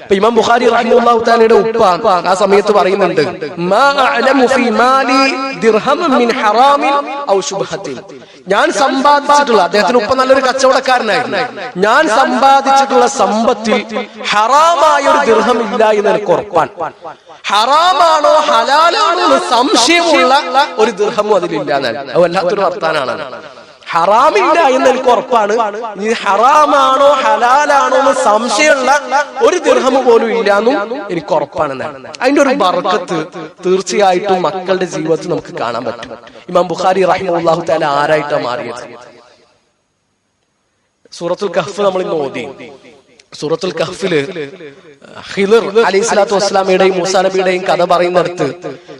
ഇപ്പൊ ഇമാം ബുഖാരി റഹിമഹുല്ലാഹു തആലയുടെ ഉപ്പ ആ സമയത്ത് പറയുന്നുണ്ട്, മാ അഅലമു ഫീ മാലി ദിർഹമൻ മിൻ ഹറാമിൻ ഔ ശുബ്ഹത്തിൻ. ഞാൻ സമ്പാദിച്ചിട്ടുള്ള, അദ്ദേഹത്തിന് ഉപ്പ നല്ലൊരു കച്ചവടക്കാരനായിരുന്നു, ഞാൻ സമ്പാദിച്ചിട്ടുള്ള സമ്പത്തിൽ ഹറാമായ ഒരു ദിർഹം ഇല്ല എന്ന് എനിക്ക് ഉറപ്പാണ്. ഹറാമാണോ ഹലാലാണോ എന്ന് സംശയമുള്ള ഒരു ദിർഹമും അതിലില്ല. അത് വല്ലാത്തൊരു വർത്താനാണ്. ഹറാമില്ല എന്ന് എനിക്ക് ഉറപ്പാണ്, ഈ ഹറാമാണോ ഹലാലാണോ എന്ന് സംശയമുള്ള ഒരു ദിർഹം പോലും ഇല്ലാന്നും എനിക്ക് ഉറപ്പാണെന്നാണ്. അതിന്റെ ഒരു ബർക്കത്ത് തീർച്ചയായിട്ടും മക്കളുടെ ജീവിതത്തിൽ നമുക്ക് കാണാൻ പറ്റും. ഇമാം ബുഖാരി റഹിമഹുല്ലാഹു തആല ആരായിട്ടാണ് മാറിയത്? സൂറത്തുൽ കഹ്ഫ് നമ്മൾ ഇന്ന് ഓതി. സൂറത്തുൽ കഹ്ഫില് ഖിദർ അലൈഹിസ്സലാത്തു വസ്സലാമയുടെയും മൂസാ നബിയുടെയും കഥ പറയുന്നിടത്ത്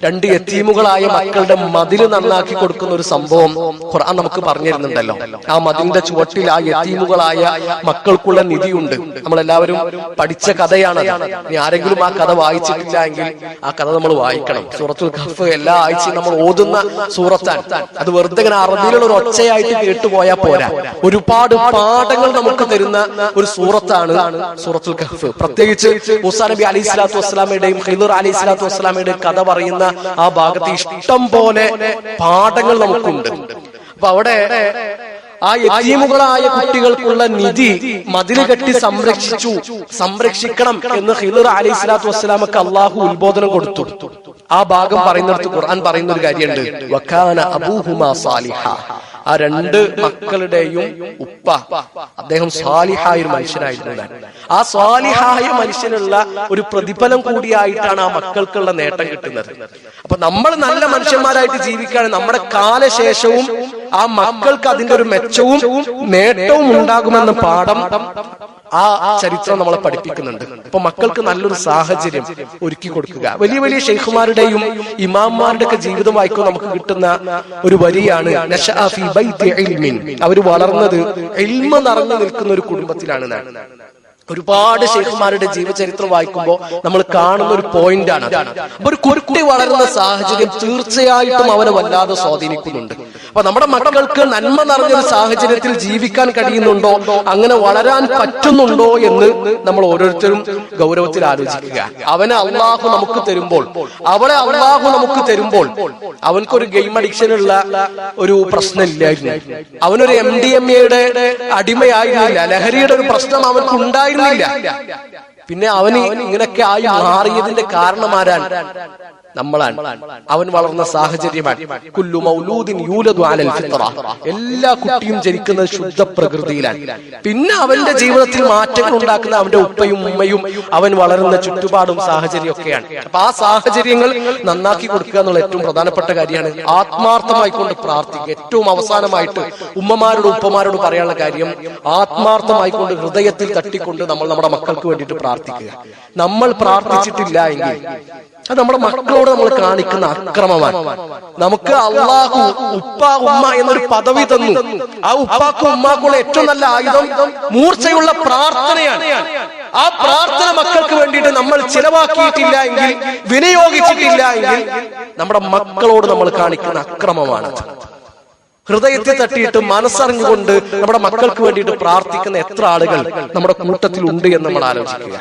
രണ്ട് യതീമുകളായ മക്കളുടെ മതിൽ നന്നാക്കി കൊടുക്കുന്ന ഒരു സംഭവം ഖുർആൻ നമുക്ക് പറഞ്ഞു തരുന്നുണ്ടല്ലോ. ആ മതിലിന്റെ ചുവട്ടിൽ ആ യതീമുകളായ മക്കൾക്കുള്ള നിധിയുണ്ട്. നമ്മളെല്ലാവരും പഠിച്ച കഥയാണ്. ഇനി ആരെങ്കിലും ആ കഥ വായിച്ചിട്ടില്ല എങ്കിൽ ആ കഥ നമ്മൾ വായിക്കണം. സൂറത്തുൽ കഹ്ഫ് എല്ലാ ആഴ്ചയും നമ്മൾ ഓതുന്ന സൂറത്താണ്. അത് വെറുതെ ഇങ്ങനെ അറബിയിലുള്ള ഒരു ഒച്ചയായിട്ട് കേട്ടുപോയാൽ പോരാ, ഒരുപാട് പാഠങ്ങൾ നമുക്ക് തരുന്ന ഒരു സൂറത്താണ് സൂറത്തുൽ കഹ്ഫ്. പ്രത്യേകിച്ച് മൂസാ നബി അലൈഹിസ്സലാത്തു വസ്സലാമയുടെയും ഖിദർ അലൈഹിസ്സലാത്തു വസ്സലാമയുടെയും കഥ പറയുന്ന ആ ഭാഗത്ത് ഇഷ്ടം പോലെ പാഠങ്ങൾ നമുക്കുണ്ട്. അപ്പൊ അവിടെ ആ യതീമുകളായ കുട്ടികൾക്കുള്ള നിധി മതില് കെട്ടി സംരക്ഷിക്കണം എന്ന് ഖിദർ അലൈഹിസ്സലാത്തു വസ്സലാമക്ക് അള്ളാഹു ഉത്ബോധനം കൊടുത്തു. ആ ഭാഗം പറയുന്നിടത്ത് ഖുർആൻ പറയുന്ന ഒരു കാര്യമുണ്ട്, വകാന അബൂഹുമാ സാലിഹ. ആ രണ്ട് മക്കളുടെയും ഉപ്പ അദ്ദേഹം സാലിഹായ ഒരു മനുഷ്യനായിരുന്നു. ആ സാലിഹായ മനുഷ്യനുള്ള ഒരു പ്രതിഫലം കൂടിയായിട്ടാണ് ആ മക്കൾക്കുള്ള നേട്ടം കിട്ടുന്നത്. അപ്പൊ നമ്മൾ നല്ല മനുഷ്യന്മാരായിട്ട് ജീവിക്കുകയാണ്, നമ്മുടെ കാലശേഷവും ആ മക്കൾക്ക് അതിന്റെ ഒരു മെച്ചവും നേട്ടവും ഉണ്ടാകുമെന്ന പാഠം ആ ചരിത്രം നമ്മളെ പഠിപ്പിക്കുന്നുണ്ട്. അപ്പൊ മക്കൾക്ക് നല്ലൊരു സാഹചര്യം ഒരുക്കി കൊടുക്കുക. വലിയ വലിയ ഷെയ്ഖുമാരുടെയും ഇമാംമാരുടെ ഒക്കെ ജീവിതം വായിക്കുമ്പോൾ നമുക്ക് കിട്ടുന്ന ഒരു വരിയാണ്, നശഅ ഫീ ബൈത്തി ഇൽമിൻ. അവർ വളർന്നത് ഇൽമ നിറഞ്ഞു നിൽക്കുന്ന ഒരു കുടുംബത്തിലാണ്. ഒരുപാട് ഷെയ്ഖുമാരുടെ ജീവചരിത്രം വായിക്കുമ്പോൾ നമ്മൾ കാണുന്ന ഒരു പോയിന്റ് ആണ്. ഒരു കുട്ടി വളരുന്ന സാഹചര്യം തീർച്ചയായിട്ടും അവനെ വല്ലാതെ സ്വാധീനിക്കുന്നുണ്ട്. അപ്പൊ നമ്മുടെ മക്കൾക്ക് നന്മ നിറഞ്ഞൊരു സാഹചര്യത്തിൽ ജീവിക്കാൻ കഴിയുന്നുണ്ടോ, അങ്ങനെ വളരാൻ പറ്റുന്നുണ്ടോ എന്ന് നമ്മൾ ഓരോരുത്തരും ഗൗരവത്തിൽ ആലോചിക്കുക. അവനെ അള്ളാഹു നമുക്ക് തരുമ്പോൾ, അവളെ അള്ളാഹു നമുക്ക് തരുമ്പോൾ അവൻക്കൊരു ഗെയിം അഡിക്ഷനുള്ള ഒരു പ്രശ്നമില്ലായിരുന്നു, അവനൊരു MDMA അടിമയായിരുന്നില്ല, ലഹരിയുടെ ഒരു പ്രശ്നം അവർക്ക് ഉണ്ടായിരുന്നില്ല. പിന്നെ അവന് ഇങ്ങനെയൊക്കെ ആയി മാറിയതിന്റെ കാരണമാരാൻ നമ്മളാണ്, അവൻ വളർന്ന സാഹചര്യമാണ്. കുല്ലു മൗലൂദിൻ യൂലദു അലൽ ഫിത്ര. എല്ലാ കുട്ടിയും ജനിക്കുന്നത് ശുദ്ധ പ്രകൃതിയിലാണ്. പിന്നെ അവന്റെ ജീവിതത്തിൽ മാറ്റങ്ങൾ ഉണ്ടാക്കുന്ന അവന്റെ ഉപ്പയും ഉമ്മയും അവൻ വളരുന്ന ചുറ്റുപാടും സാഹചര്യം ഒക്കെയാണ്. അപ്പൊ ആ സാഹചര്യങ്ങൾ നന്നാക്കി കൊടുക്കുക എന്നുള്ള ഏറ്റവും പ്രധാനപ്പെട്ട കാര്യമാണ്. ആത്മാർത്ഥമായിക്കൊണ്ട് പ്രാർത്ഥിക്കുക. ഏറ്റവും അവസാനമായിട്ട് ഉമ്മമാരോട് ഉപ്പമാരോട് പറയാനുള്ള കാര്യം, ആത്മാർത്ഥമായിക്കൊണ്ട് ഹൃദയത്തിൽ തട്ടിക്കൊണ്ട് നമ്മൾ നമ്മുടെ മക്കൾക്ക് വേണ്ടിയിട്ട് പ്രാർത്ഥിക്കുക. നമ്മൾ പ്രാർത്ഥിച്ചിട്ടില്ല എങ്കിൽ അത് നമ്മുടെ മക്കളോട് നമ്മൾ കാണിക്കുന്ന അക്രമമാണ്. നമുക്ക് അള്ളാഹു ഉപ്പ ഉമ്മ എന്നൊരു പദവി തന്നു. ആ ഉപ്പാക്കും ഉമ്മാക്കുള്ള ഏറ്റവും നല്ല ആയുധം മൂർച്ചയുള്ള പ്രാർത്ഥനയാണ്. ആ പ്രാർത്ഥന മക്കൾക്ക് വേണ്ടിയിട്ട് നമ്മൾ ചിലവാക്കിയിട്ടില്ല എങ്കിൽ, വിനിയോഗിച്ചിട്ടില്ല എങ്കിൽ നമ്മുടെ മക്കളോട് നമ്മൾ കാണിക്കുന്ന അക്രമമാണ്. ഹൃദയത്തെ തട്ടിയിട്ട് മനസ്സറിഞ്ഞുകൊണ്ട് നമ്മുടെ മക്കൾക്ക് വേണ്ടിയിട്ട് പ്രാർത്ഥിക്കുന്ന എത്ര ആളുകൾ നമ്മുടെ കൂട്ടത്തിൽ ഉണ്ട് എന്ന് നമ്മൾ ആലോചിക്കുക.